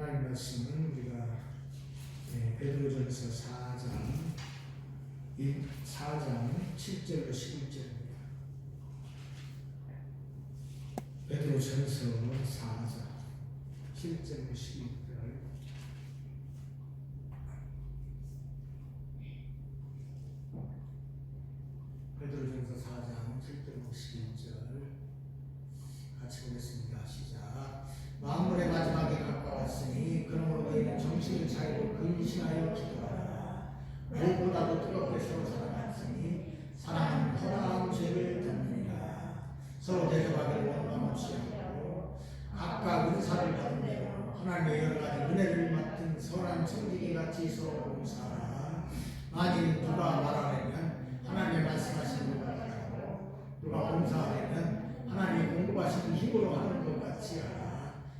하나님 말씀은 우리가 베드로전서 4장 7절로 11절입니다. 베드로전서 4장 7절로 11절. 베드로전서 4장 7절로 11절 같이 보겠습니다. 시작. 만물의 마지막에 가까웠으니 그러므로 너희는 정신을 차리고 근신하여 기도하라. 무엇보다도 뜨겁게 서로 사랑하였으니 사랑은 허다한 죄를 덮느니라. 서로 대접하기를 원망없이 하고 각각 은사를 받은 대로 하나님의 여러 가지 은혜를 맡은 선한 청지기 같이 서로 봉사하라. 만일 누가 말하려면 하나님의 말씀하시는 것 같고 누가 봉사하려면 하나님이 공급하시는 힘으로 하는 것 같이 하라.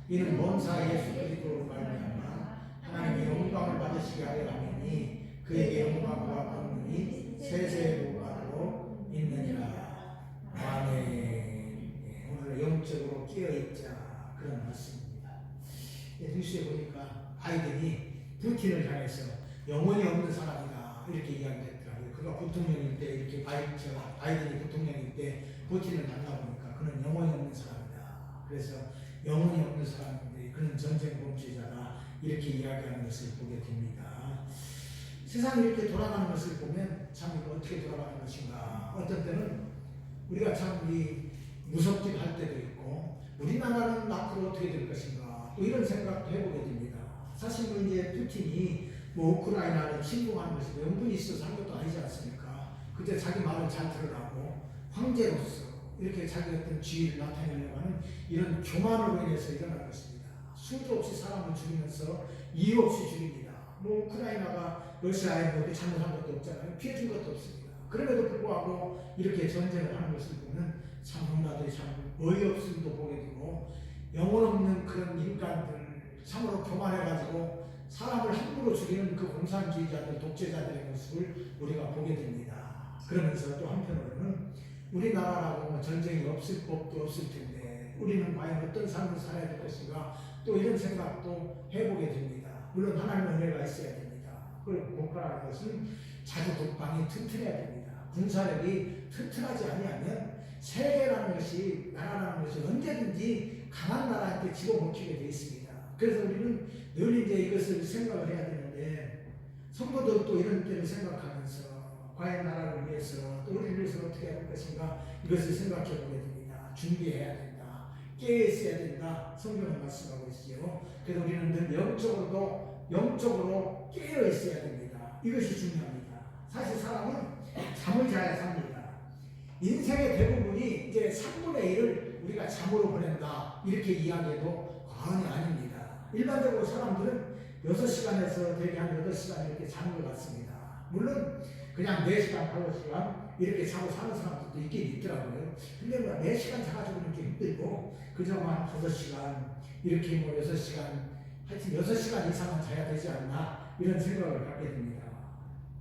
이는 범사 예수 그리스도로 말미암아 하나님의 영광을 받으시게 하려 함이니 그에게 영광과 권능이 세세에 복하도록 있느니라. 아멘. 오늘 영적으로 깨어있자 그런 말씀입니다. 뉴스에 보니까 바이든이 푸틴을 향해서 영혼이 없는 사람이다 이렇게 이야기했더라고요. 그가 부통령일 때 이렇게 바이든이 부통령일 때 푸틴을 만나보니까 그는 영혼이 없는 사람이다. 그래서 영혼이 없는 사람인데 그는 전쟁 범죄자다 이렇게 이야기하는 것을 보게 됩니다. 세상이 이렇게 돌아가는 것을 보면 참 이거 어떻게 돌아가는 것인가. 어떤 때는 우리가 참 무섭기도 할 때도 있고 우리나라는 앞으로 어떻게 될 것인가 또 이런 생각도 해보게 됩니다. 사실 이제 푸틴이 우크라이나를 침공하는 것이 명분이 있어서 한 것도 아니지 않습니까? 그때 자기 말을 잘 들으라고 황제로서 이렇게 자기 어떤 지위를 나타내려고 하는 이런 교만으로 인해서 일어난 것입니다. 수도 없이 사람을 죽이면서 이유 없이 죽입니다. 우크라이나가 러시아에 뭐 잘못한 것도 없잖아요. 피해준 것도 없습니다. 그럼에도 불구하고 이렇게 전쟁을 하는 것을 보면 참 너무나도 참 어이없음도 보게 되고 영혼 없는 그런 인간들 참으로 교만해가지고 사람을 함부로 죽이는 그 공산주의자들, 독재자들의 모습을 우리가 보게 됩니다. 그러면서 또 한편으로는 우리나라라고 전쟁이 없을 법도 없을 텐데 우리는 과연 어떤 삶을 살아야 될 것인가 또 이런 생각도 해보게 됩니다. 물론 하나님의 은혜가 있어야 됩니다. 그걸 목표라는 것은 자주 국방이 튼튼해야 됩니다. 군사력이 튼튼하지 아니하면 세계라는 것이 나라라는 것이 언제든지 강한 나라한테 집어먹히게 되어 있습니다. 그래서 우리는 늘 이제 이것을 생각을 해야 되는데 성도도 또 이런 때를 생각하면서 과연 나라를 위해서 또 우리를 위해서 어떻게 할 것인가 이것을 생각해 보게 됩니다. 준비해야 된다. 깨어 있어야 된다. 성경은 말씀하고 있지요. 그래서 우리는 늘 영적으로 깨어 있어야 됩니다. 이것이 중요합니다. 사실 사람은 잠을 자야 삽니다. 인생의 대부분이 이제 3분의 1을 우리가 잠으로 보낸다. 이렇게 이야기해도 과언이 아닙니다. 일반적으로 사람들은 6시간에서 대개 한 8시간 이렇게 자는 것 같습니다. 물론 그냥 4시간, 5시간 이렇게 자고 사는 사람들도 있긴 있더라고요. 근데 뭐 4시간 자가지고는 좀 힘들고 그저 한 5시간 이렇게 뭐 6시간 하여튼 6시간 이상은 자야 되지 않나 이런 생각을 갖게 됩니다.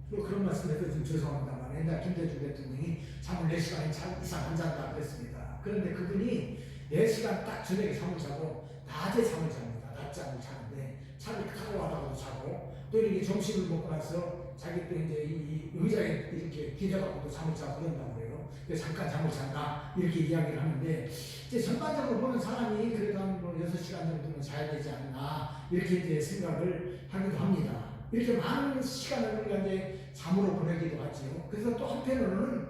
또 그런 말씀에서 좀 죄송합니다만 옛날 김대중 대통령이 잠을 4시간 이상 안 잔다 그랬습니다. 그런데 그분이 4시간 딱 저녁에 잠을 자고 낮에 잠을 잡니다. 낮잠을 자는데 차를 타고 와다가도 자고 또 이렇게 점심을 먹고 나서 자기 또 이제 이 의자에 이렇게 기대갖고도 잠을 자고 그런다고 그래요. 그래서 잠깐 잠을 잔다 이렇게 이야기를 하는데 이제 전반적으로 보면 사람이 그래도 한 6시간 정도는 자야 되지 않나 이렇게 이제 생각을 하기도 합니다. 이렇게 많은 시간을 우리가 이제 잠으로 보내기도 하죠. 그래서 또 한편으로는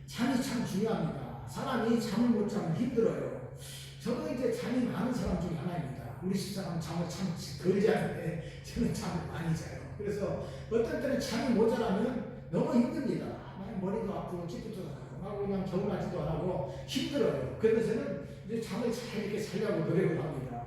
잠이 참 중요합니다. 사람이 잠을 못 자면 힘들어요. 저도 이제 잠이 많은 사람 중에 하나입니다. 우리 집사람 잠을 참 덜 자는데 저는 잠을 많이 자요. 그래서 어떤 때는 잠이 모자라면 너무 힘듭니다. 머리도 아프고 찌뿌도 하고 그냥 겨울나지도 안 하고 힘들어요. 그래서 저는 이제 잠을 잘 이렇게 자려고 노력을 합니다.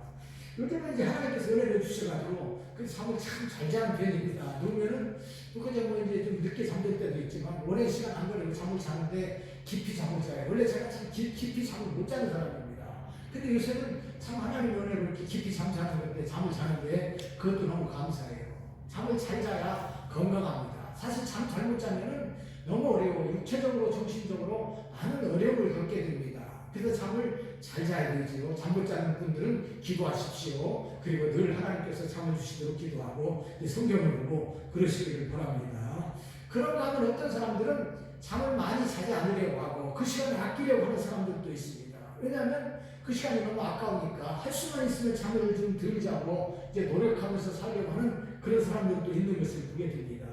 요즘은 이제 하나님께서 은혜를 주셔가지고 그 잠을 참 잘 자는 편입니다. 누우면은 또 그냥 뭐 이제 좀 늦게 잠들 때도 있지만 오랜 시간 안 걸리고 잠을 자는데 깊이 잠을 자요. 원래 제가 참 깊이 잠을 못 자는 사람입니다. 근데 요새는 참 하나님의 은혜로 이렇게 깊이 잠자는 건데 잠을 자는데 그것도 너무 감사해요. 잠을 잘 자야 건강합니다. 사실 잠 잘못 자면은 너무 어려워요. 육체적으로 정신적으로 많은 어려움을 겪게 됩니다. 그래서 잠을 잘 자야 되지요. 잠 못 자는 분들은 기도하십시오. 그리고 늘 하나님께서 잠을 주시도록 기도하고 성경을 보고 그러시기를 바랍니다. 그런가 하면 어떤 사람들은 잠을 많이 자지 않으려고 하고 그 시간을 아끼려고 하는 사람들도 있습니다. 왜냐하면 그 시간이 너무 아까우니까 할 수만 있으면 잠을 좀 덜 자고 이제 노력하면서 살려고 하는 그런 사람들도 있는 것을 보게 됩니다.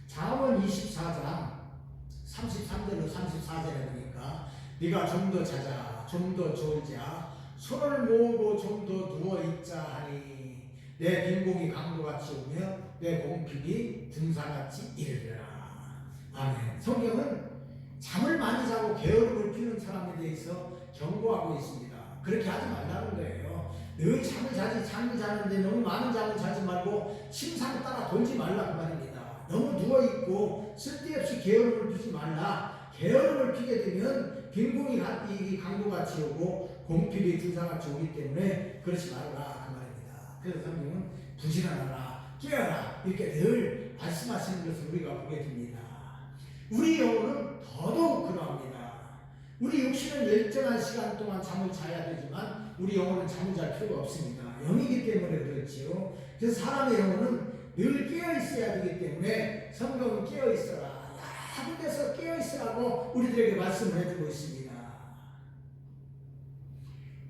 잠언 24장 33절로 34절에 보니까 네가 좀 더 자자 좀 더 졸자 손을 모으고 좀 더 누워있자 하니 내 빈공이 강도같이 오며 내 공핍이 등산같이 이르리라. 아멘. 성경은 잠을 많이 자고 게으름을 피우는 사람에 대해서 경고하고 있습니다. 그렇게 하지 말라는 거예요. 늘 잠을 자지 잠을 자는데 너무 많은 잠을 자지 말고 심상 따라 돌지 말라 그 말입니다. 너무 누워있고 쓸데없이 게으름을 피우지 말라. 게으름을 피게 되면 빈궁이 강도같이 오고 공핍이 등산같이 오기 때문에 그러지 말라 그 말입니다. 그래서 성경은 부지런하라 깨어라 이렇게 늘 말씀하시는 것을 우리가 보게 됩니다. 우리 영혼은 더더욱 그러합니다. 우리 육신은 일정한 시간 동안 잠을 자야 되지만 우리 영혼은 잠을 잘 필요가 없습니다. 영이기 때문에 그렇지요. 그래서 사람의 영혼은 늘 깨어 있어야 되기 때문에 성경은 깨어 있어라. 여러 군데서 깨어 있으라고 우리들에게 말씀을 해주고 있습니다.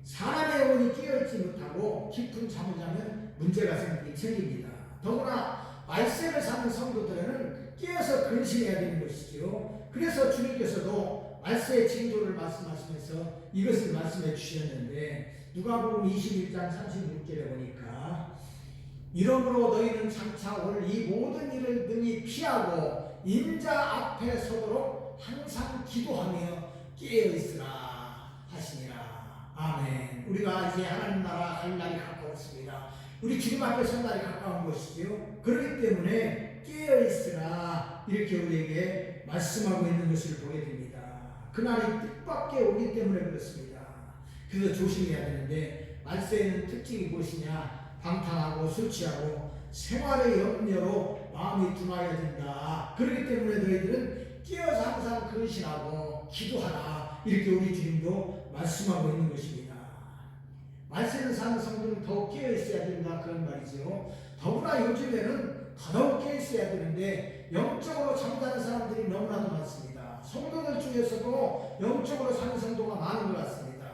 사람의 영혼이 깨어 있지 못하고 깊은 잠을 자면 문제가 생깁니다. 더구나 말세를 사는 성도들은 깨어서 근신해야 되는 것이지요. 그래서 주님께서도 말세의 징조를 말씀하시면서 이것을 말씀해 주셨는데 누가복음 21장 36절에 보니까 이러므로 너희는 장차 올 이 모든 일을 능히 피하고 인자 앞에 서도록 항상 기도하며 깨어 있으라 하시니라. 아멘. 우리가 이제 하나님 나라 갈 날이 가까웠습니다. 우리 주님 앞에 설 날이 가까운 것이지요. 그렇기 때문에 깨어 있으라 이렇게 우리에게 말씀하고 있는 것을 보게 됩니다. 그날이 뜻밖에 오기 때문에 그렇습니다. 그래서 조심해야 되는데 말세에는 특징이 무엇이냐? 방탕하고 술 취하고 생활의 염려로 마음이 둔하여야 된다. 그렇기 때문에 너희들은 깨어서 항상 근신하고 기도하라 이렇게 우리 주님도 말씀하고 있는 것입니다. 말세는 사는 성도는 더욱 깨어 있어야 된다 그런 말이죠. 더구나 요즘에는 더더욱 깨어 있어야 되는데 영적으로 잠자는 사람들이 너무나도 많습니다. 성도들 중에서도 영적으로 사는 성도가 많은 것 같습니다.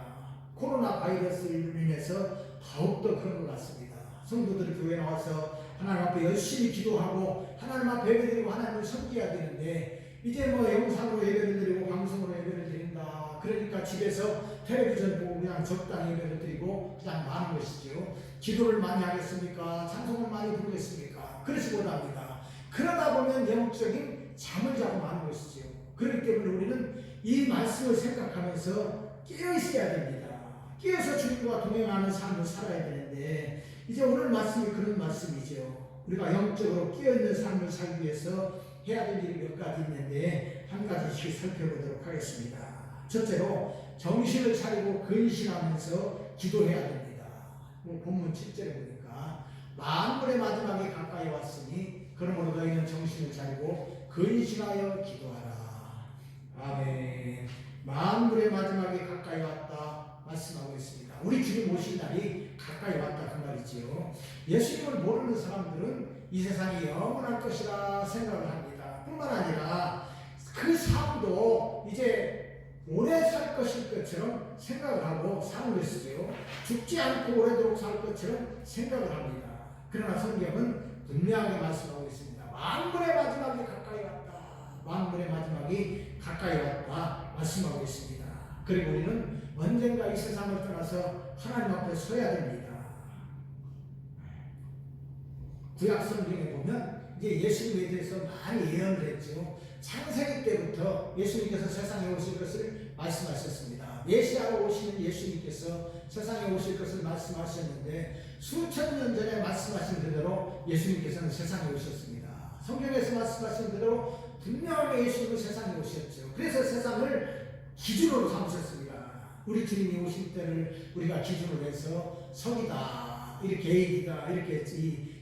코로나 바이러스를 인해서 더욱더 그런 것 같습니다. 성도들이 교회에 나와서 하나님 앞에 열심히 기도하고 하나님 앞에 예배드리고 하나님을 섬겨야 되는데 이제 뭐 영상으로 예배를 드리고 방송으로 예배를 드린다. 그러니까 집에서 텔레비전 보고 그냥 적당히 예배를 드리고 그냥 마는 것이죠. 기도를 많이 하겠습니까? 찬송을 많이 부르겠습니까? 그러지 못합니다. 그러다 보면 영적인 잠을 자고 마는 것이죠. 그렇기 때문에 우리는 이 말씀을 생각하면서 깨어 있어야 됩니다. 깨어서 주님과 동행하는 삶을 살아야 되는데 이제 오늘 말씀이 그런 말씀이죠. 우리가 영적으로 깨어있는 삶을 살기 위해서 해야 될 일이 몇 가지 있는데 한 가지씩 살펴보도록 하겠습니다. 첫째로 정신을 차리고 근신하면서 기도해야 됩니다. 본문 7절에 보니까 만물의 마지막에 가까이 왔으니 그러므로 너희는 정신을 차리고 근신하여 기도하라. 아멘. 만물의 마지막에 가까이 왔다 말씀하고 있습니다. 우리 주님 오실 날이 가까이 왔다 그 말이지요. 예수님을 모르는 사람들은 이 세상이 영원할 것이라 생각을 합니다. 뿐만 아니라 그 삶도 이제 오래 살 것일 것처럼 생각을 하고 사는 것이지요. 죽지 않고 오래도록 살 것처럼 생각을 합니다. 그러나 성경은 분명하게 말씀하고 있습니다. 만물의 마지막이 가까이 왔다. 만물의 마지막이 가까이 왔다 말씀하고 있습니다. 그리고 우리는 언젠가 이 세상을 떠나서 하나님 앞에 서야 됩니다. 구약 성경에 보면 이제 예수님에 대해서 많이 예언을 했죠. 창세기 때부터 예수님께서 세상에 오실 것을 말씀하셨습니다. 메시아로 오시는 예수님께서 세상에 오실 것을 말씀하셨는데 수천 년 전에 말씀하신 그대로 예수님께서는 세상에 오셨습니다. 성경에서 말씀하신 그대로 분명하게 예수님은 세상에 오셨죠. 그래서 세상을 기준으로 삼으셨습니다. 우리 주님이 오실 때를 우리가 기준으로 해서 성이다, 이렇게 계획이다, 이렇게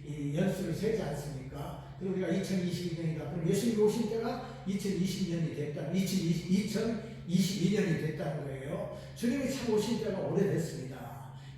이 연수를 세지 않습니까? 그리고 우리가 2022년이다. 그럼 예수님이 오실 때가 2020년이 됐다. 22년이 됐다는 거예요. 주님이 참 오신 때가 오래됐습니다.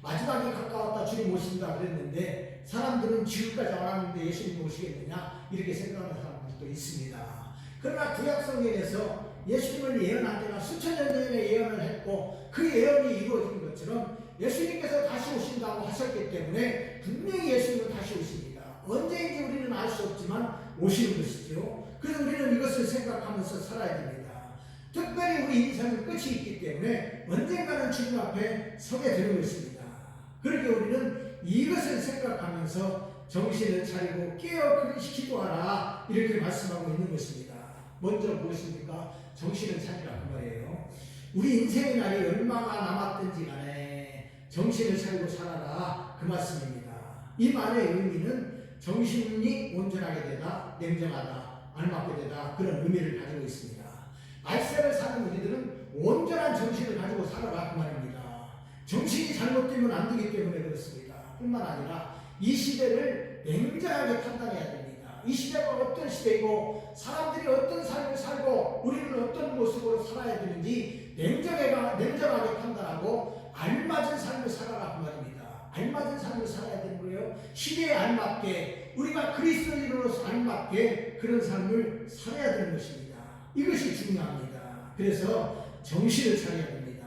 마지막에 가까웠다 주님 오신다 그랬는데 사람들은 지금까지 안 왔는데 예수님 오시겠느냐 이렇게 생각하는 사람들도 있습니다. 그러나 구약성경에서 예수님을 예언한 때가 수천 년 전에 예언을 했고 그 예언이 이루어진 것처럼 예수님께서 다시 오신다고 하셨기 때문에 분명히 예수님은 다시 오십니다. 언제인지 우리는 알 수 없지만 오시는 것이죠. 그래서 우리는 이것을 생각하면서 살아야 됩니다. 특별히 우리 인생은 끝이 있기 때문에 언젠가는 주님 앞에 서게 되는 것입니다. 그렇게 우리는 이것을 생각하면서 정신을 차리고 깨어 기도하라 이렇게 말씀하고 있는 것입니다. 먼저 무엇입니까? 정신을 차리라 그 말이에요. 우리 인생의 날이 얼마나 남았든지 간에 정신을 차리고 살아라 그 말씀입니다. 이 말의 의미는 정신이 온전하게 되다, 냉정하다, 알맞게 되다 그런 의미를 가지고 있습니다. 말세를 사는 우리들은 온전한 정신을 가지고 살아라 그 말입니다. 정신이 잘못되면 안 되기 때문에 그렇습니다. 뿐만 아니라 이 시대를 냉정하게 판단해야 됩니다. 이 시대가 어떤 시대이고 사람들이 어떤 삶을 살고 우리는 어떤 모습으로 살아야 되는지 냉정하게 판단하고 알맞은 삶을 살아라 그 말입니다. 알맞은 삶을 살아야 되는 거예요. 시대에 알맞게 우리가 그리스도인으로서 알맞게 그런 삶을 살아야 되는 것입니다. 이것이 중요합니다. 그래서 정신을 차려야 됩니다.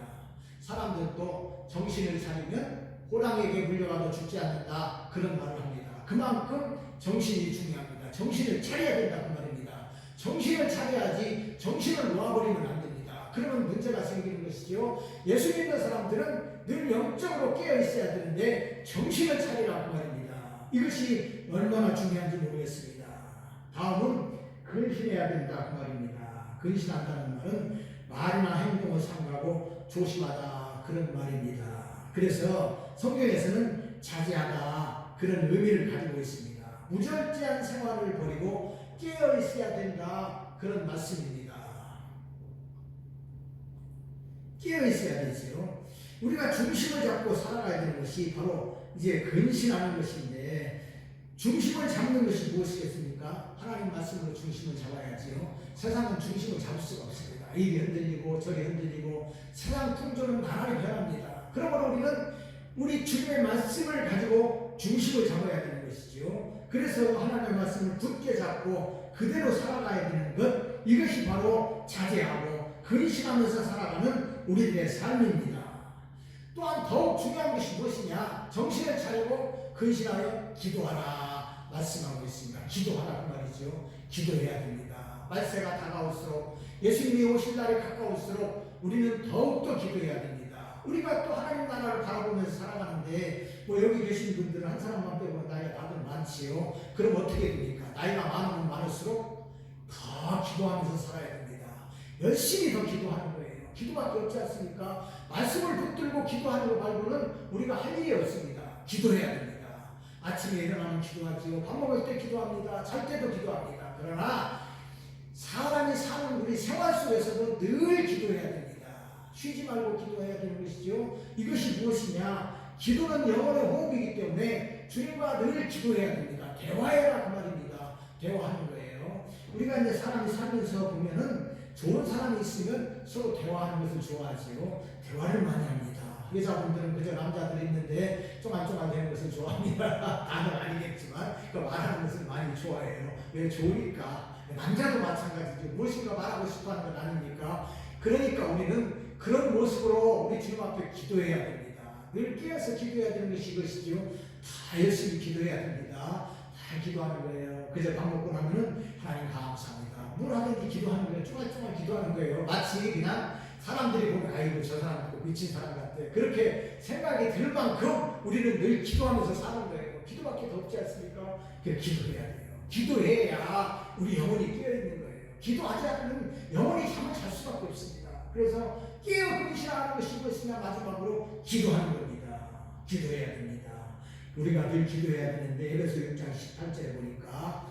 사람들도 정신을 차리면 호랑이에게 물려가도 죽지 않는다 그런 말을 합니다. 그만큼 정신이 중요합니다. 정신을 차려야 된다 그 말입니다. 정신을 차려야지 정신을 놓아버리면 안 됩니다. 그러면 문제가 생기는 것이죠. 예수 믿는 사람들은 늘 영적으로 깨어 있어야 되는데 정신을 차리라 그 말입니다. 이것이 얼마나 중요한지 모르겠습니다. 다음은 근신해야 된다 그 말입니다. 근신한다는 말은 말이나 행동을 삼가고 조심하다 그런 말입니다. 그래서 성경에서는 자제하다 그런 의미를 가지고 있습니다. 무절제한 생활을 버리고 깨어 있어야 된다 그런 말씀입니다. 깨어 있어야 되죠. 우리가 중심을 잡고 살아가야 되는 것이 바로 이제 근신하는 것인데 중심을 잡는 것이 무엇이겠습니까? 하나님 말씀으로 중심을 잡아야지요. 세상은 중심을 잡을 수가 없습니다. 이리 흔들리고 저리 흔들리고 세상 풍조는 나날이 변합니다. 그러므로 우리는 우리 주님의 말씀을 가지고 중심을 잡아야 되는 것이죠. 그래서 하나님의 말씀을 굳게 잡고 그대로 살아가야 되는 것, 이것이 바로 자제하고 근신하면서 살아가는 우리들의 삶입니다. 또한 더욱 중요한 것이 무엇이냐? 정신을 차리고 근신하여 기도하라 말씀하고 있습니다. 기도하라 그 말이죠. 기도해야 됩니다. 말세가 다가올수록 예수님이 오실 날이 가까울수록 우리는 더욱더 기도해야 됩니다. 우리가 또 하나님 나라를 바라보면서 살아가는데 뭐 여기 계신 분들은 한 사람만 빼고 나이가 다들 많지요. 그럼 어떻게 됩니까? 나이가 많으면 많을수록 더 기도하면서 살아야 됩니다. 열심히 더 기도하는 거예요. 기도밖에 없지 않습니까? 말씀을 붙들고 기도하는 것 말고는 우리가 할 일이 없습니다. 기도해야 됩니다. 아침에 일어나면 기도하지요. 밥 먹을 때 기도합니다. 잘 때도 기도합니다. 그러나 사람이 사는 우리 생활 속에서도 늘 기도해야 됩니다. 쉬지 말고 기도해야 되는 것이죠. 이것이 무엇이냐? 기도는 영혼의 호흡이기 때문에 주님과 늘 기도해야 됩니다. 대화해라 그 말입니다. 대화하는 거예요. 우리가 이제 사람이 살면서 보면은 좋은 사람이 있으면 서로 대화하는 것을 좋아하지요. 대화를 많이 합니다. 여자분들은 그저 남자들이 있는데 쫑알쫑알 되는 것을 좋아합니다. 다들 아니겠지만 그 말하는 것을 많이 좋아해요. 왜 좋으니까. 남자도 마찬가지죠. 무엇인가 말하고 싶어하는 건 아닙니까? 그러니까 우리는 그런 모습으로 우리 주님 앞에 기도해야 됩니다. 늘 깨어서 기도해야 되는 것이 이것이죠. 다 열심히 기도해야 됩니다. 다 기도하는 거예요. 그저 밥 먹고 나면은 하나님 감사합니다. 뭘 하든지 기도하는 거예요. 쪼말쪼말 기도하는 거예요. 마치 그냥 사람들이 보면 아이고 저 사람 미친 사람 같아. 그렇게 생각이 들 만큼 우리는 늘 기도하면서 사는 거예요. 기도밖에 더 없지 않습니까? 그래서 기도해야 돼요. 기도해야 우리 영혼이 깨어있는 거예요. 기도하지 않으면 영혼이 잠을 잘 수밖에 없습니다. 그래서 깨어 근신하는 것이 무엇이냐? 마지막으로 기도하는 겁니다. 기도해야 됩니다. 우리가 늘 기도해야 되는데 에베소 6장 18절에 보니까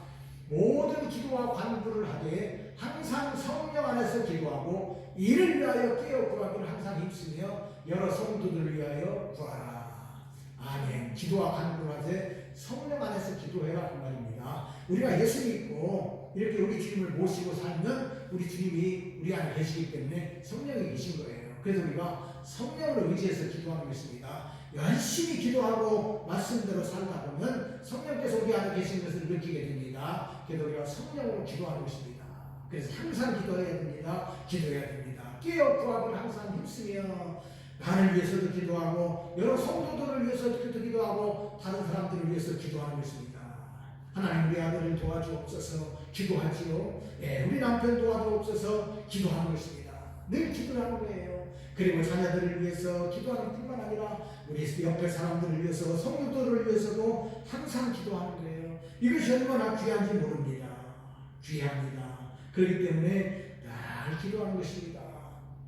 모든 기도와 간구를 하되 항상 성령 안에서 기도하고 이를 위하여 깨어 구하기를 항상 힘쓰며 여러 성도들을 위하여 구하라. 아멘. 기도와 간구하되 성령 안에서 기도해라 그 말입니다. 우리가 예수 믿고 이렇게 우리 주님을 모시고 살면 우리 주님이 우리 안에 계시기 때문에 성령이 계신 거예요. 그래서 우리가 성령을 의지해서 기도하는 것입니다. 열심히 기도하고 말씀대로 살다 보면 성령께서 우리 안에 계신 것을 느끼게 됩니다. 그래서 우리가 성령으로 기도하는 것입니다. 그래서 항상 기도해야 됩니다. 기도해야 됩니다. 깨어 구하기를 항상 힘쓰며 나를 위해서도 기도하고 여러 성도들을 위해서도 기도하고 다른 사람들을 위해서 기도하는 것입니다. 하나님 우리 아들을 도와주옵소서 기도하지요. 우리 남편 도와주옵소서 기도하는 것입니다. 늘 기도하는 거예요. 그리고 자녀들을 위해서 기도하는 뿐만 아니라 우리 옆에 사람들을 위해서 성도들을 위해서도 항상 기도하는 거예요. 이것이 얼마나 귀한지 모릅니다. 귀합니다. 그렇기 때문에 늘 기도하는 것입니다.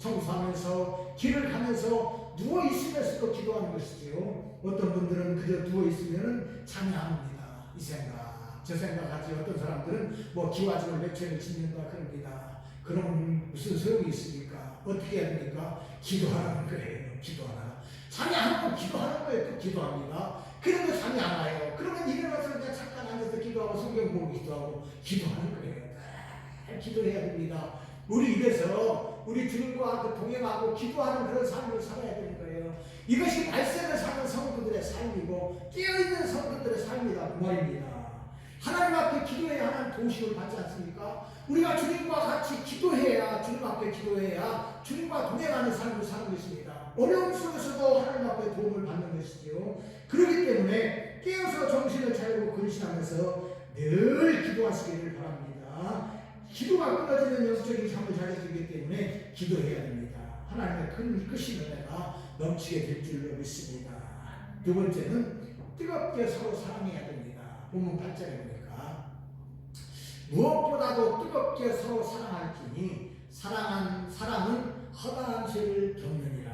청소하면서 길을 가면서 누워있으면서도 기도하는 것이지요. 어떤 분들은 그저 누워있으면 잠이 안 옵니다. 이 생각 저 생각하지. 어떤 사람들은 뭐 기와집을 몇 채를 짓는다 그럽니다. 그럼 무슨 소용이 있습니까? 어떻게 해야 됩니까? 기도하라는 거예요. 기도하라. 잠이 안 오고 기도하는 거예요. 또 기도합니다. 그러면 잠이 안 와요. 그러면 일어나서 그냥 잠깐 앉아서 기도하고 성경 보고 기도하고 기도하는 거예요. 기도해야 됩니다. 우리 입에서 우리 주님과 그 동행하고 기도하는 그런 삶을 살아야 되는 거예요. 이것이 발생을 사는 성도들의 삶이고 깨어있는 성도들의 삶이다 그 말입니다. 하나님 앞에 기도해야 하나님 도우심을 받지 않습니까? 우리가 주님과 같이 기도해야 주님 앞에 기도해야 주님과 동행하는 삶을 사는 것입니다. 어려움 속에서도 하나님 앞에 도움을 받는 것이지요. 그렇기 때문에 깨어서 정신을 차리고 근신하면서 늘 기도하시기를 바랍니다. 기도가 끊어지는 영적인 삶을 살려주기 때문에 기도해야 됩니다. 하나님의 큰 크신 은혜가 넘치게 될 줄로 믿습니다. 두 번째는 뜨겁게 서로 사랑해야 됩니다. 본문 8절에 보니까 무엇보다도 뜨겁게 서로 사랑할지니 사랑은 허다한 죄를 덮느니라.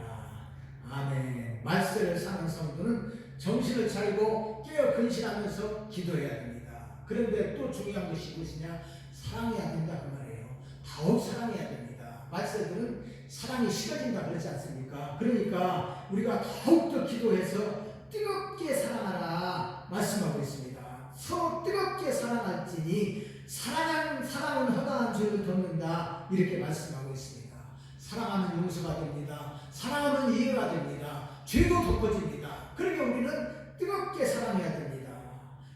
아멘. 말세를 사는 성도는 정신을 차리고 깨어 근신하면서 기도해야 됩니다. 그런데 또 중요한 것이 무엇이냐? 사랑해야 된다 그 말이에요. 더욱 사랑해야 됩니다. 말세들은 사랑이 식어진다 그러지 않습니까? 그러니까 우리가 더욱더 기도해서 뜨겁게 사랑하라 말씀하고 있습니다. 서로 뜨겁게 사랑할지니 사랑은 허다한 죄를 덮는다 이렇게 말씀하고 있습니다. 사랑하면 용서가 됩니다. 사랑하면 이해가 됩니다. 죄도 덮어집니다. 그러니까 우리는 뜨겁게 사랑해야 됩니다.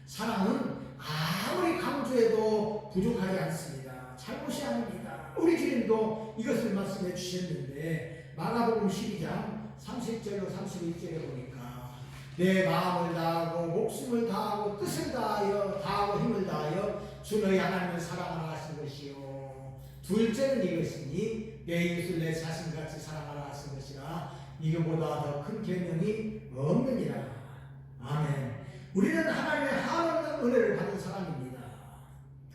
사랑은 아무리 강조해도 부족하지 않습니다. 잘못이 아닙니다. 우리 주님도 이것을 말씀해 주셨는데 마가복음 12장 30절로 31절에 보니까 내 마음을 다하고 목숨을 다하고 뜻을 다하고 힘을 다하여 주 너희 하나님을 사랑하라 하신 것이요. 둘째는 이것이니 내 이웃을 내 자신같이 사랑하라 하신 것이라. 이거보다 더 큰 계명이 없느니라. 아멘. 우리는 하나님의 한없는 은혜를 받은 사람입니다.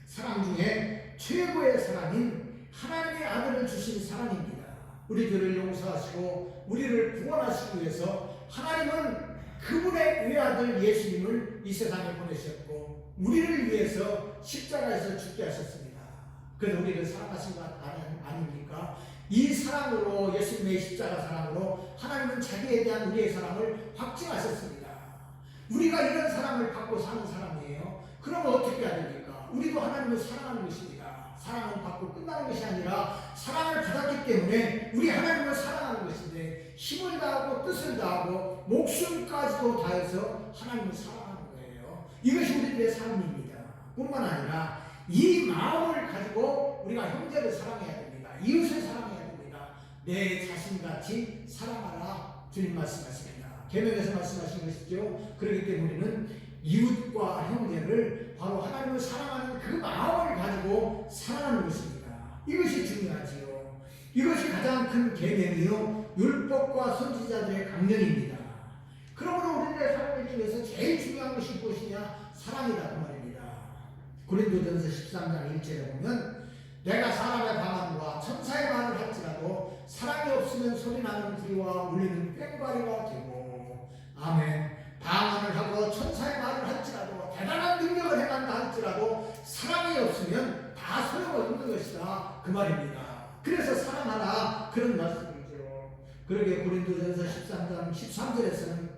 사랑 중에 최고의 사랑인 하나님의 아들을 주신 사랑입니다. 우리들을 용서하시고 우리를 구원하시기 위해서 하나님은 그분의 외아들 예수님을 이 세상에 보내셨고 우리를 위해서 십자가에서 죽게 하셨습니다. 그래서 우리를 사랑하신 것 아닙니까? 이 사랑으로 예수님의 십자가 사랑으로 하나님은 자기에 대한 우리의 사랑을 확증하셨습니다. 우리가 이런 사랑을 받고 사는 사람이에요. 그러면 어떻게 해야 됩니까? 우리도 하나님을 사랑하는 것입니다. 사랑은 받고 끝나는 것이 아니라 사랑을 받았기 때문에 우리 하나님을 사랑하는 것인데 힘을 다하고 뜻을 다하고 목숨까지도 다해서 하나님을 사랑하는 거예요. 이것이 우리들의 삶입니다. 뿐만 아니라 이 마음을 가지고 우리가 형제를 사랑해야 됩니다. 이웃을 사랑해야 됩니다. 내 자신같이 사랑하라 주님 말씀하십니다. 계명에서 말씀하신 것이죠. 그렇기 때문에 우리는 이웃과 형제를 바로 하나님을 사랑하는 그 마음을 가지고 사랑하는 것입니다. 이것이 중요하지요. 이것이 가장 큰 계명이요 율법과 선지자들의 강령입니다. 그러므로 우리들의 삶을 중에서 제일 중요한 것이 무엇이냐? 사랑이다 그 말입니다. 고린도전서 13장 1절에 보면 내가 사람의 방언과 천사의 말을 할지라도 사랑이 없으면 소리나는 구리와 울리는 꽹과리가 되고 아멘. 방언을 하고 천사의 말을 할지라도 대단한 능력을 행한다 할지라도 사랑이 없으면 다 소용없는 것이다 그 말입니다. 그래서 사랑하라 그런 말씀이죠. 그러게 고린도전서 13장 13절에서는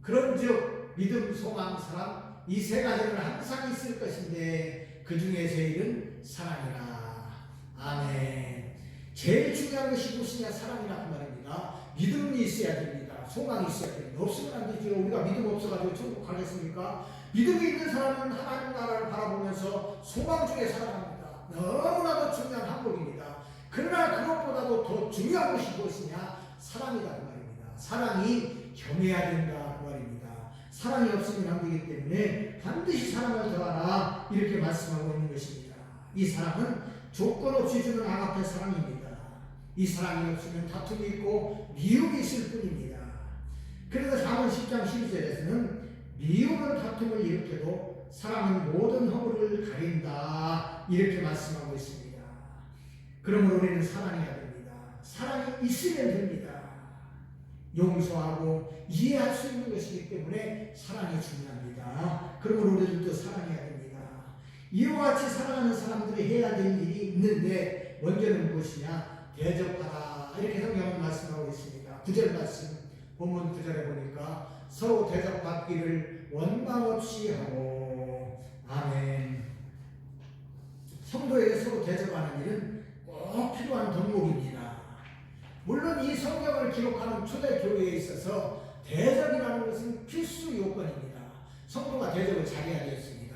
그런즉 믿음, 소망, 사랑 이 세 가지는 항상 있을 것인데 그 중에 제일은 사랑이라. 아멘. 제일 중요한 것이 무엇이냐? 사랑이라 그 말입니다. 믿음이 있어야 됩니다. 소망이 있어야 됩니다. 없으면 안 되죠. 우리가 믿음 없어가지고 천국 가겠습니까? 믿음이 있는 사람은 하나님 나라를 바라보면서 소망 중에 살아갑니다. 너무나도 중요한 항목입니다. 그러나 그것보다도 더 중요한 것이 무엇이냐? 사랑이다 그 말입니다. 사랑이 겸해야 된다 그 말입니다. 사랑이 없으면 안 되기 때문에 반드시 사랑을 더하라 이렇게 말씀하고 있는 것입니다. 이 사랑은 조건 없이 주는 아가페 사랑입니다. 이 사랑이 없으면 다툼이 있고 미움이 있을 뿐입니다. 그래서 잠언 10장 12절에서는 미움은 다툼을 일으켜도 사랑은 모든 허물을 가린다 이렇게 말씀하고 있습니다. 그러므로 우리는 사랑해야 됩니다. 사랑이 있으면 됩니다. 용서하고 이해할 수 있는 것이기 때문에 사랑이 중요합니다. 그러므로 우리들도 사랑해야 됩니다. 이와 같이 사랑하는 사람들이 해야 될 일이 있는데 먼저는 무엇이냐? 대접하라 이렇게 성경은 말씀하고 있습니다. 9절 말씀 본문 9절에 보니까 서로 대접받기를 원망 없이 하고. 아멘. 성도에게 서로 대접하는 일은 꼭 필요한 덕목입니다. 물론 이 성경을 기록하는 초대교회에 있어서 대접이라는 것은 필수 요건입니다. 성도가 대접을 잘해야 되었습니다.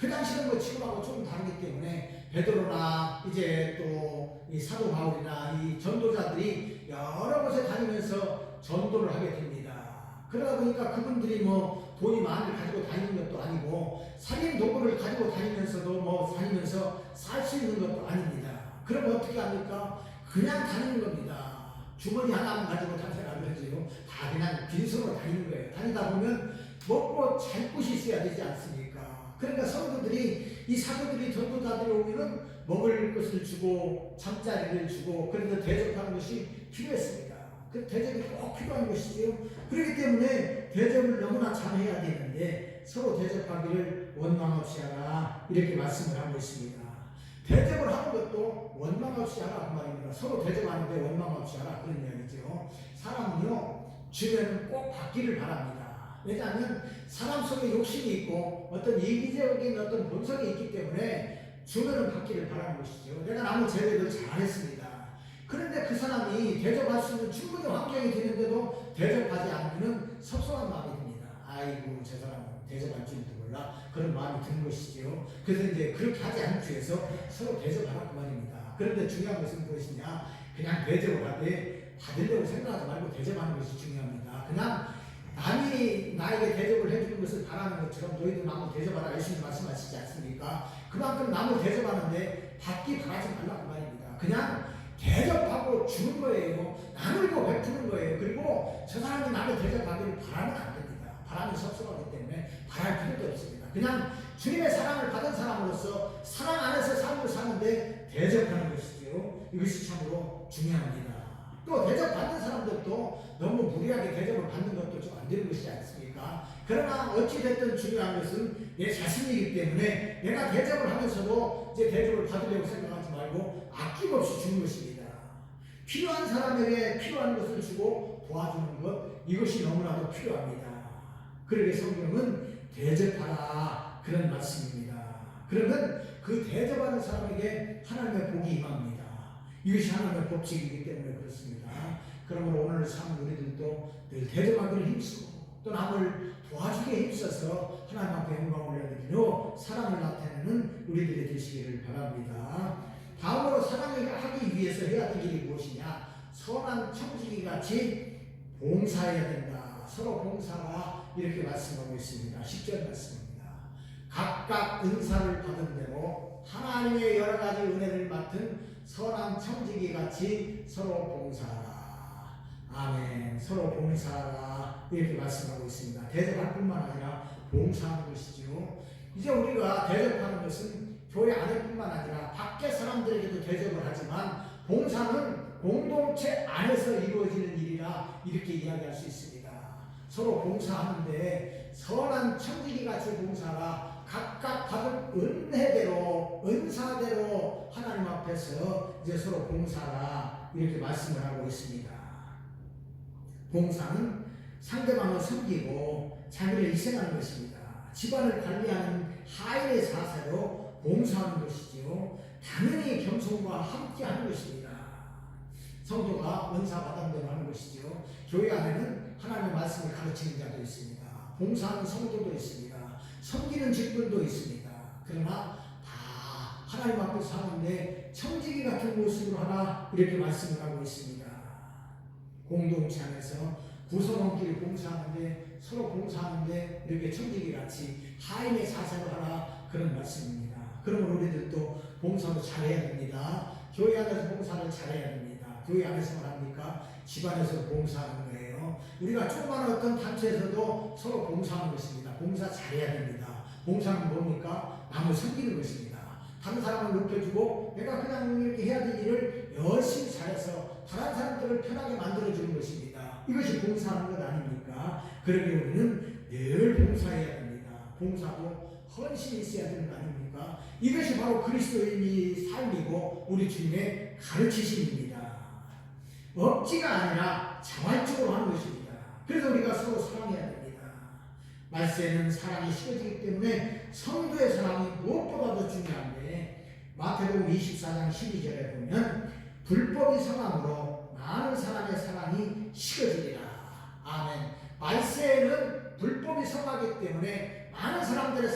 그 당시는 뭐 지금하고 좀 다르기 때문에 베드로나 이제 또 이 사도 바울이나 이 전도자들이 여러 곳에 다니면서 전도를 하게 됩니다. 그러다 보니까 그분들이 뭐 돈이 많이 가지고 다니는 것도 아니고 살림 도구를 가지고 다니면서도 뭐 다니면서 살 수 있는 것도 아닙니다. 그럼 어떻게 합니까? 그냥 다니는 겁니다. 주머니 하나만 가지고 다니라 그러지요. 다 그냥 빈손으로 다니는 거예요. 다니다 보면 먹고 잘 곳이 있어야 되지 않습니까? 그러니까 성도들이 이 사도들이 전도자들이 오면은 먹을 것을 주고 잠자리를 주고 그래서 대접하는 것이 필요했습니다. 그 대접이 꼭 필요한 것이지요. 그렇기 때문에 대접을 너무나 잘해야 되는데 서로 대접하기를 원망 없이 하라 이렇게 말씀을 하고 있습니다. 대접을 하는 것도 원망 없이 하라 그 말입니다. 서로 대접하는데 원망 없이 하라 그런 이야기죠. 사람은요 주면 꼭 받기를 바랍니다. 왜냐하면 사람 속에 욕심이 있고 어떤 이기적인 어떤 본성이 있기 때문에 주면은 받기를 바라는 것이죠. 내가 남의 제외를 잘했습니다. 그런데 그 사람이 대접할 수 있는 충분히 환경이 되는데도 대접하지 않으면 섭섭한 마음이 듭니다. 아이고 저 사람은 대접할 줄도 몰라 그런 마음이 드는 것이죠. 그래서 이제 그렇게 하지 않기 위해서 서로 대접하라 그 말입니다. 그런데 중요한 것은 무엇이냐? 그냥 대접을 하되 받으려고 생각하지 말고 대접하는 것이 중요합니다. 그냥 남이 나에게 대접을 해주는 것을 바라는 것처럼 너희도 남을 대접하라 예수님 말씀하시지 않습니까? 그만큼 남을 대접하는데 받기 바라지 말라 그 말입니다. 그냥 대접하고 주는 거예요. 나누고 베푸는 거예요. 그리고 저 사람이 나를 대접하기를 바라면 안 됩니다. 바람이 섭섭하기 때문에 바랄 필요도 없습니다. 그냥 주님의 사랑을 받은 사람으로서 사랑 안에서 삶을 사는데 대접하는 것이죠. 이것이 참으로 중요합니다. 또 대접받는 사람들도 너무 무리하게 대접을 받는 것도 좀 안 되는 것이지 않습니까? 그러나 어찌됐든 중요한 것은 내 자신이기 때문에 내가 대접을 하면서도 이제 대접을 받으려고 생각하지 말고 아낌없이 주는 것입니다. 필요한 사람에게 필요한 것을 주고 도와주는 것 이것이 너무나도 필요합니다. 그러게 성경은 대접하라 그런 말씀입니다. 그러면 그 대접하는 사람에게 하나님의 복이 임합니다. 이것이 하나님의 법칙이기 때문에 그렇습니다. 그러므로 오늘 삶 우리들도 늘 대접하기를 힘쓰고 또 남을 도와주기에 힘써서 하나님 앞에 영광을 올려드리며 사랑을 나타내는 우리들이 되시기를 바랍니다. 다음으로 사랑을 하기 위해서 해야 될 일이 무엇이냐? 선한 청지기 같이 봉사해야 된다. 서로 봉사라 이렇게 말씀하고 있습니다. 10절 말씀입니다. 각각 은사를 받은 대로 하나님의 여러 가지 은혜를 맡은 선한 청지기 같이 서로 봉사하라. 아멘. 서로 봉사하라 이렇게 말씀하고 있습니다. 대접할 뿐만 아니라 봉사하는 것이죠. 이제 우리가 대접하는 것은 교회 안에뿐만 아니라 밖에 사람들에게도 대접을 하지만 봉사는 공동체 안에서 이루어지는 일이라 이렇게 이야기할 수 있습니다. 서로 봉사하는데 선한 청지기 같이 봉사하라. 각각 받은 은혜대로 은사대로 하나님 앞에서 이제 서로 봉사하라 이렇게 말씀을 하고 있습니다. 봉사는 상대방을 섬기고 자기를 희생하는 것입니다. 집안을 관리하는 하인의 자세로 봉사하는 것이지요. 당연히 겸손과 함께하는 것입니다. 성도가 원사 받은 하는 것이지요. 교회 안에는 하나님의 말씀을 가르치는 자도 있습니다. 봉사하는 성도도 있습니다. 섬기는 직분도 있습니다. 그러나 다 하나님 앞에 사는데 청지기 같은 모습으로 하나 이렇게 말씀을 하고 있습니다. 공동체 안에서 구성원끼리 봉사하는데 서로 봉사하는데 이렇게 청지기같이 하인의 자세로 하나 그런 말씀입니다. 그러면 우리들도 봉사도 잘해야 됩니다. 교회 안에서 봉사를 잘해야 됩니다. 교회 안에서만 합니까? 집안에서 봉사하는 거예요. 우리가 조그마한 어떤 단체에서도 서로 봉사하는 것입니다. 봉사 잘해야 됩니다. 봉사는 뭡니까? 남을 섬기는 것입니다. 다른 사람을 높여주고 내가 그냥 이렇게 해야 될 일을 열심히 잘해서 다른 사람들을 편하게 만들어주는 것입니다. 이것이 봉사하는 것 아닙니까? 그러기 우리는 늘 봉사해야 됩니다. 봉사도 헌신이 있어야 되는 거 아닙니까? 이것이 바로 그리스도인의 삶이고 우리 주님의 가르치심입니다. 억지가 아니라 자발적으로 하는 것입니다. 그래서 우리가 서로 사랑해야 됩니다. 말세는 사랑이 식어지기 때문에 성도의 사랑이 무엇보다도 중요한데 마태복음 24장 12절에 보면 불법이 성함으로 많은 사람의 사랑이 식어지리라. 아멘. 말세에는 불법이 성하기 때문에 많은 사람들의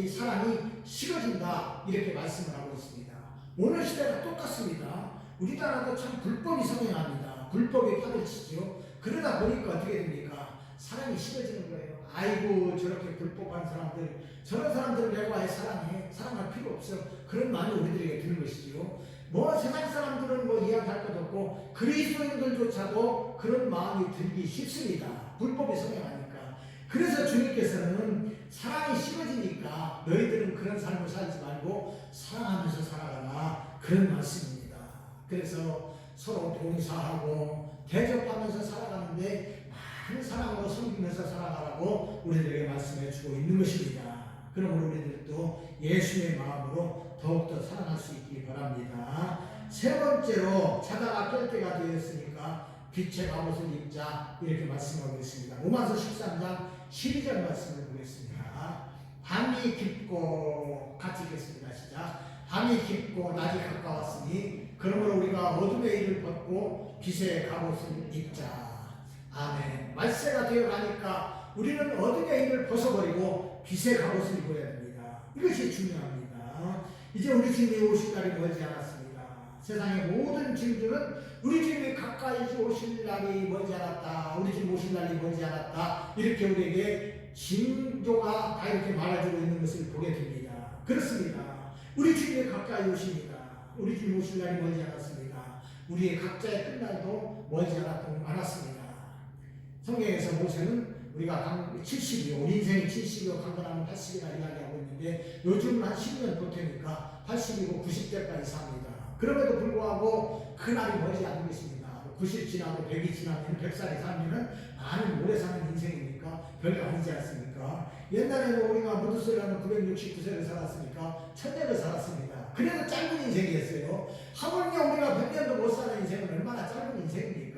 사랑이 식어진다. 이렇게 말씀을 하고 있습니다. 오늘 시대가 똑같습니다. 우리나라도 참 불법이 성행합니다. 불법이 판을 치죠. 그러다 보니까 어떻게 됩니까? 사랑이 식어지는 거예요. 아이고 저렇게 불법한 사람들, 저런 사람들을 내가 왜 사랑해? 사랑할 필요 없어. 그런 마음이 우리들에게 드는 것이죠. 뭐 세상 사람들은 뭐 이야기할 것도 없고 그리스도인들조차도 그런 마음이 들기 쉽습니다. 불법이 성행하니까. 그래서 주님께서는 사랑이 식어지니까 너희들은 그런 삶을 살지 말고 사랑하면서 살아가라. 그런 말씀입니다. 그래서 서로 봉사하고 대접하면서 살아가는데 많은 사랑으로 섬기면서 살아가라고 우리들에게 말씀해 주고 있는 것입니다. 그러므로 우리들도 예수의 마음으로 더욱더 사랑할 수 있기 바랍니다. 세 번째로 자다가 깰 때가 되었으니까 빛의 갑옷을 입자 이렇게 말씀하고 있습니다. 로마서 13장 12절 말씀을 보겠습니다. 밤이 깊고 같이 읽겠습니다. 시작. 밤이 깊고 낮이 가까웠으니 그러므로 우리가 어둠의 일을 벗고 빛의 갑옷을 입자. 아멘. 말세가 되어가니까 우리는 어둠의 일을 벗어버리고 빛의 갑옷을 입어야 됩니다. 이것이 중요합니다. 이제 우리 주님이 오실 날이 멀지 않았습니다. 세상의 모든 짐들은 우리 주님이 가까이 오실 날이 멀지 않았다. 우리 주님 오실 날이 멀지 않았다. 이렇게 우리에게 징조가 다 이렇게 말해주고 있는 것을 보게 됩니다. 그렇습니다. 우리 주님이 가까이 오십니다. 우리 주님 오실 날이 멀지 않았습니다. 우리의 각자의 끝날도 멀지 않았습니다. 성경에서 모세는 우리가 70이요, 우리 인생이 70이요, 강건하면 80이나 이야기하고 있는데 요즘은 한 10년 보태니까 80이고 90대까지 삽니다. 그럼에도 불구하고 그날이 멀지 않은 것입니다. 90 지나고 100이 지나면 100살이 살면 많은 오래 사는 인생입니까? 별거 아니지 않습니까? 옛날에는 우리가 무드슬라는 969세를 살았으니까 1000년을 살았습니다. 그래도 짧은 인생이었어요. 하물며 우리가 100년도 못 사는 인생은 얼마나 짧은 인생입니까?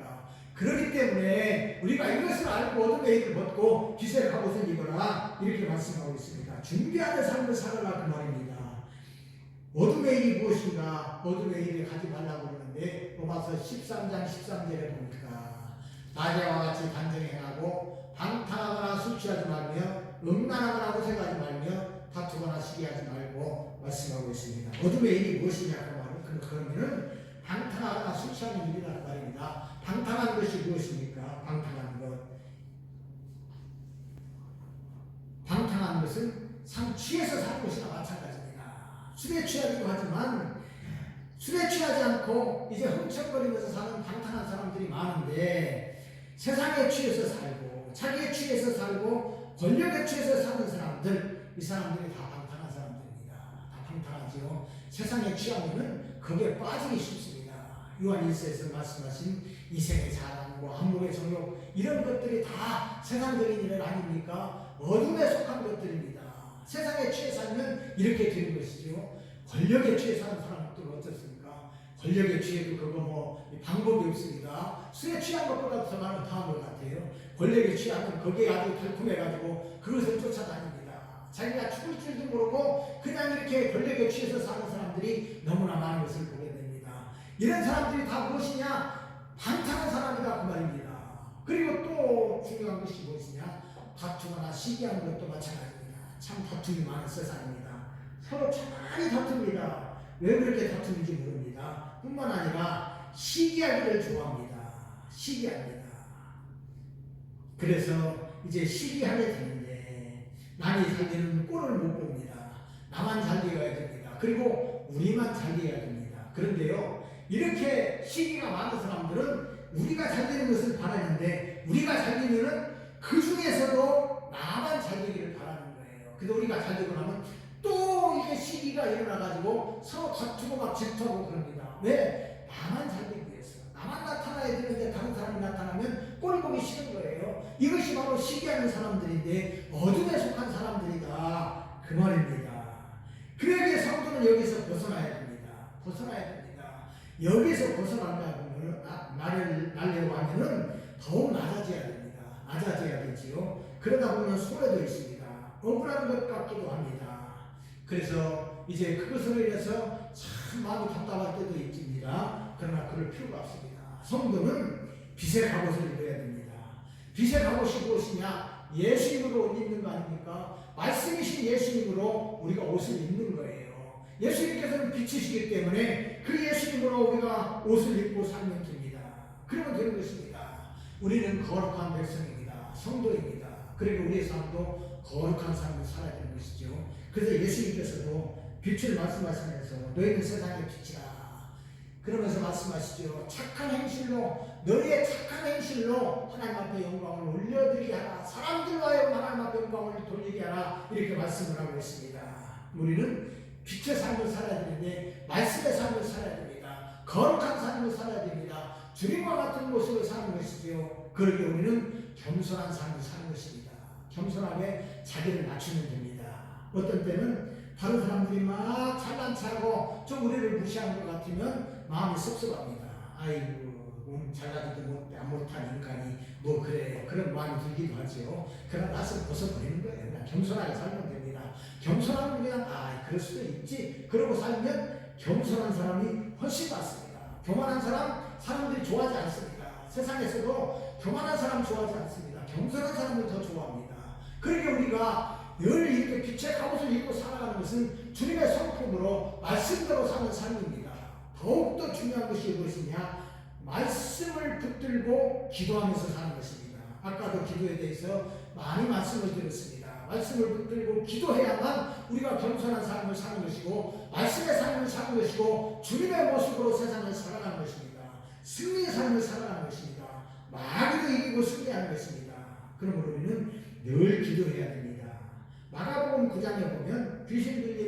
그렇기 때문에 우리가 이것을 알고 어둠의 일을 벗고 빛의 갑옷을 입어라 이렇게 말씀하고 있습니다. 준비하는 삶을 살아라 그 말입니다. 어둠의 일이 무엇인가? 어둠의 일을 가지 말라고 그러는데 로마서 13장 13절에 보니까 낮에와 같이 단정행하고 방탕하거나 술 취하지 말며 음란하거나 호색하지 말며 다투거나 시기하지 말고 말씀하고 있습니다. 어둠의 일이 무엇이냐고 말은 그러면은 방탕하거나 술 취하는 일이라는 말입니다. 방탕한 것이 무엇입니까? 방탕한 것. 방탕한 것은 취해서 사는 것이나 마찬가지입니다. 술에 취하기도 하지만 술에 취하지 않고 이제 훔쳐버리면서 사는 방탕한 사람들이 많은데 세상에 취해서 살고 자기에 취해서 살고 권력에 취해서 사는 사람들, 이 사람들이 다 방탕한 사람들입니다. 다 방탕하지요. 세상에 취하면은 거기에 빠지기 쉽습니다. 요한 1서에서 말씀하신 이생의 자랑과 한목의 정욕 이런 것들이 다 세상적인 일 아닙니까? 어둠에 속한 것들입니다. 세상에 취해 살면 이렇게 되는 것이죠. 권력에 취해 사는 사람들은 어떻습니까? 권력에 취해도 그거 뭐 방법이 없습니다. 술에 취한 것보다 더 많은 것 같아요. 권력에 취하면 거기에 아주 달콤해가지고 그것을 쫓아다닙니다. 자기가 죽을 줄도 모르고 그냥 이렇게 권력에 취해서 사는 사람들이 너무나 많은 것을 보게 됩니다. 이런 사람들이 다 무엇이냐? 방탕한 사람이다 그 말입니다. 그리고 또 중요한 것이 무엇이냐? 다투거나 시기하는 것도 마찬가지입니다. 참 다툼이 많은 세상입니다. 서로 참 많이 다툽니다. 왜 그렇게 다투는지 모릅니다. 뿐만 아니라 시기하기를 좋아합니다. 시기합니다. 그래서 이제 시기하게 되는데 남이 잘 되는 꼴을 못 봅니다. 나만 잘 되어야 됩니다. 그리고 우리만 잘 되어야 됩니다. 그런데요, 이렇게 시기가 많은 사람들은 우리가 잘 되는 것을 바라는데 우리가 잘 되면은 그 중에서도 나만 잘 되기를 바라는 거예요. 근데 우리가 잘 되고 나면 또 이게 시기가 일어나가지고 서로 다투고 막 질투하고 그럽니다. 왜? 나만 잘 되기 위해서. 나만 나타나야 되는데 다른 사람이 나타나면 꼴 보기 싫은 거예요. 이것이 바로 시기하는 사람들인데 어둠에 속한 사람들이다 그 말입니다. 그러기에 성도는 여기서 벗어나야 됩니다. 벗어나야 됩니다. 여기서 벗어나려고 하면은 더욱 낮아져야 됩니다. 낮아져야 되지요. 그러다 보면 소외도 있습니다. 억울한 것 같기도 합니다. 그래서 이제 그것으로 인해서 참 마음이 답답할 때도 있습니다. 그러나 그럴 필요가 없습니다. 성도는 빛의 갑옷을 입어야 됩니다. 빛의 갑옷이 무엇이냐? 예수님으로 입는 거 아닙니까? 말씀이신 예수님으로 우리가 옷을 입는 거예요. 예수님께서는 빛이시기 때문에 그 예수님으로 우리가 옷을 입고 살면 됩니다. 그러면 되는 것입니다. 우리는 거룩한 백성입니다. 성도입니다. 그리고 우리의 삶도 거룩한 삶을 살아야 되는 것이죠. 그래서 예수님께서도 빛을 말씀하시면서 너희는 세상의 빛이라 그러면서 말씀하시죠. 착한 행실로 너희의 착한 행실로 하나님 앞에 영광을 올려드리게 하라. 사람들과의 하나님 앞에 영광을 돌리게 하라. 이렇게 말씀을 하고 있습니다. 우리는 빛의 삶을 살아야 되는데 말씀의 삶을 살아야 됩니다. 거룩한 삶을 살아야 됩니다. 주님과 같은 모습을 사는 것이지요. 그러기에 우리는 겸손한 삶을 사는 것입니다. 겸손하게 자기를 낮추면 됩니다. 어떤 때는 다른 사람들이 막 잘난 체하고 좀 우리를 무시하는 것 같으면 마음이 섭섭합니다. 아이고 잘나지도 못한 인간이 뭐 그래 그런 마음이 들기도 하죠. 그러나 낯을 벗어버리는 거예요. 그냥 겸손하게 살면 됩니다. 겸손하면 그냥 그럴 수도 있지 그러고 살면 겸손한 사람이 훨씬 낫습니다. 교만한 사람들이 좋아하지 않습니다. 세상에서도 교만한 사람 좋아하지 않습니다. 겸손한 사람을 더 좋아합니다. 그러니까 우리가 늘 이렇게 빛의 갑옷을 입고 살아가는 것은 주님의 성품으로 말씀대로 사는 삶입니다. 더욱더 중요한 것이 무엇이냐? 말씀을 붙들고 기도하면서 사는 것입니다. 아까도 기도에 대해서 많이 말씀을 드렸습니다. 말씀을 붙들고 기도해야만 우리가 겸손한 삶을 사는 것이고 말씀의 삶을 사는 것이고 주님의 모습으로 세상을 살아가는 것입니다. 승리의 삶을 살아가는 것입니다. 마귀도 이기고 승리하는 것입니다. 그러므로 우리는 늘 기도해야 됩니다. 마가복음 9장에 보면 귀신 들린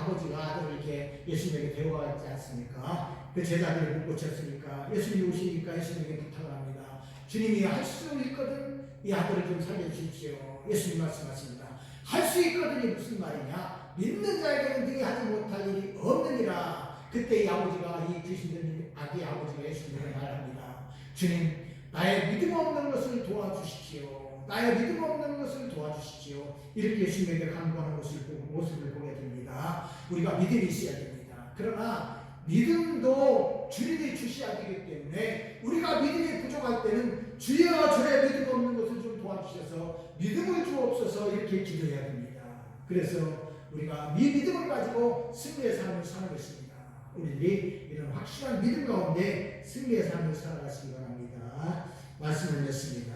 아버지가 아들을 이렇게 예수님에게 데려가지 않습니까? 그 제자들을 못 고쳤으니까 예수님이 오시니까 예수님에게 부탁을 합니다. 주님이 할 수 있거든 이 아들을 좀 살려주십시오. 예수님 말씀하십니다. 할 수 있거든이 무슨 말이냐? 믿는 자에게는 능히 하지 못할 일이 없느니라. 그때 이 아버지가 이 귀신 들린 아기 아버지가 예수님에게 말합니다. 주님 나의 믿음 없는 것을 도와주십시오. 나의 믿음 없는 것을 도와주십시오. 이렇게 예수님에게 간구하는 모습을 보게 됩니다. 우리가 믿음이 있어야 됩니다. 그러나 믿음도 주님이 주셔야 되기 때문에 우리가 믿음이 부족할 때는 주여 저의 믿음 없는 것을 좀 도와주셔서 믿음을 주옵소서 이렇게 기도해야 됩니다. 그래서 우리가 이 믿음을 가지고 승리의 삶을 사는 것입니다. 우리들이 이런 확실한 믿음 가운데 승리의 삶을 살아가시기 바랍니다. 말씀을 냈습니다.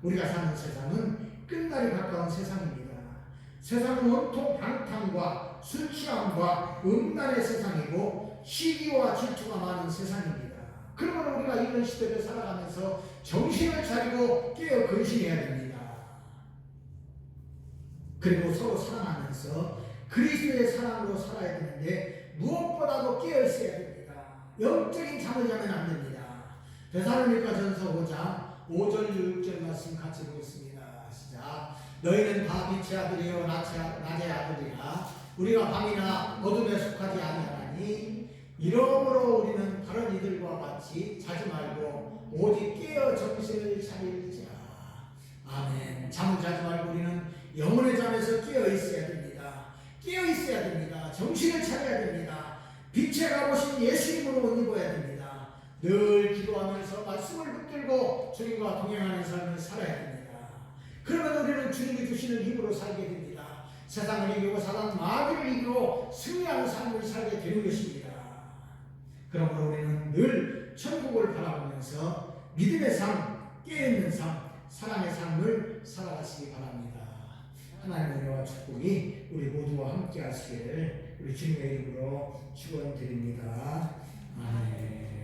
우리가 사는 세상은 끝날이 가까운 세상입니다. 세상은 온통 방탕과 술 취함과 음란의 세상이고 시기와 질투가 많은 세상입니다. 그러므로 우리가 이런 시대를 살아가면서 정신을 차리고 깨어 근신해야 됩니다. 그리고 서로 사랑하면서 그리스도의 사랑으로 살아야 되는데 무엇보다도 깨어 있어야 됩니다. 영적인 잠을 자면 안 됩니다. 데살로니가전서 5장 5절 6절 말씀 같이 보겠습니다. 시작. 너희는 다 빛의 아들이요 낮의 아들이라 우리가 밤이나 어둠에 속하지 아니하나니 이러므로 우리는 다른 이들과 같이 자지 말고 오직 깨어 정신을 차릴지라. 아멘. 잠을 자지 말고 우리는 영혼의 잠에서 깨어 있어야 됩니다. 깨어 있어야 됩니다. 정신을 차려야 됩니다. 빛에 가보신 예수님으로 옷 입어야 됩니다. 늘 기도하면서 말씀을 붙들고 주님과 동행하는 삶을 살아야 됩니다. 그러면 우리는 주님이 주시는 힘으로 살게 됩니다. 세상을 이기고 사단 마귀를 이기고 승리하는 삶을 살게 되는 것입니다. 그러므로 우리는 늘 천국을 바라보면서 믿음의 삶, 깨어있는 삶, 사랑의 삶을 살아가시기 바랍니다. 하나님의 은혜와 축복이 우리 모두와 함께 하시기를 우리 주님의 이름으로 축원드립니다. 아멘.